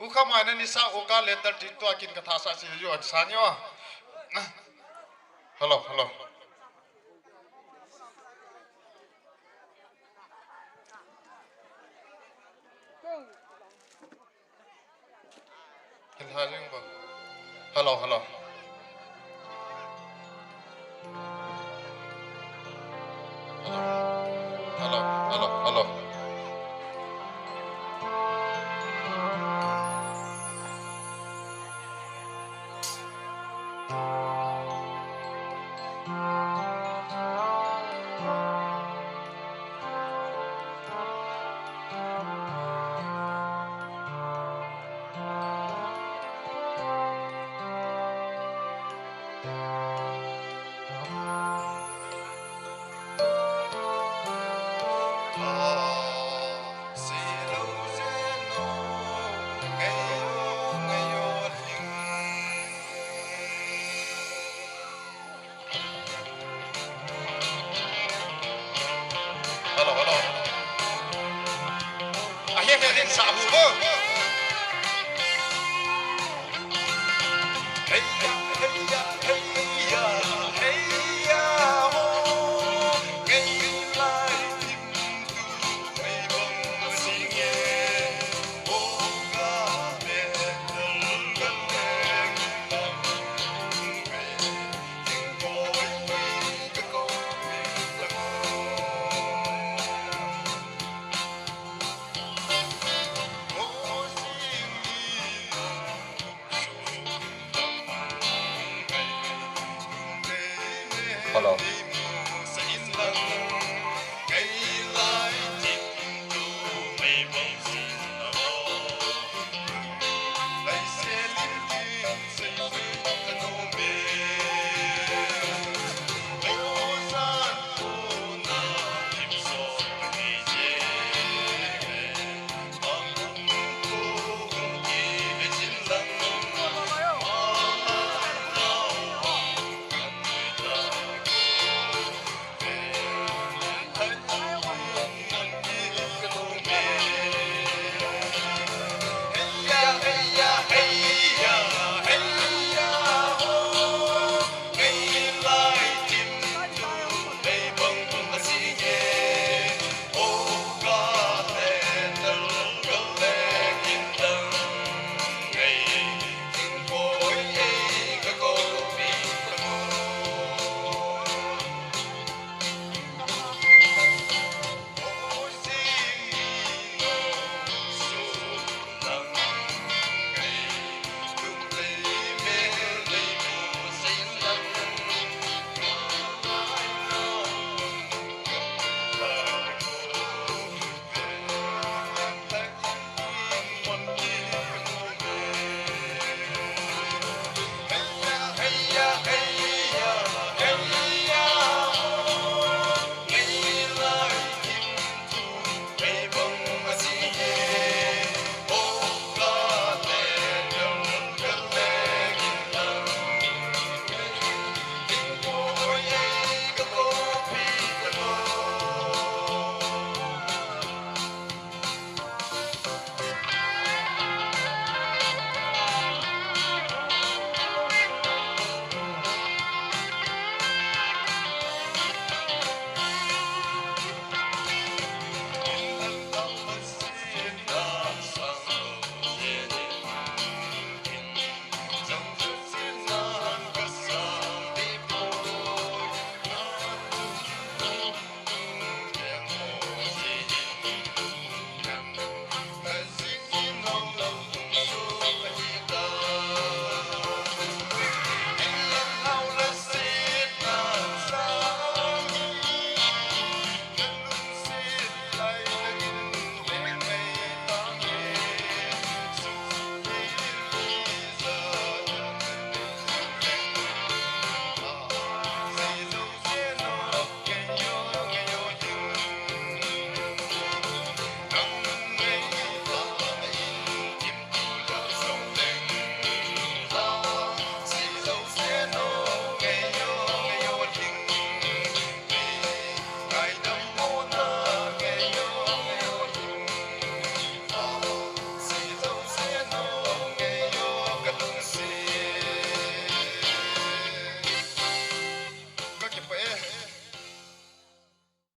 ukhamai na ni sa uka letter ti to akin ka thasa si yo sanyo hello hello hello hello hello hello hello hello hello akhirnya din sa abubo hey ya hey ya hey ya hey ya ho ngay lại tìm tu mấy bông xinh nhẹ ô ca mẹ thân gần em lòng về tiếng còi cái câu miền đất hello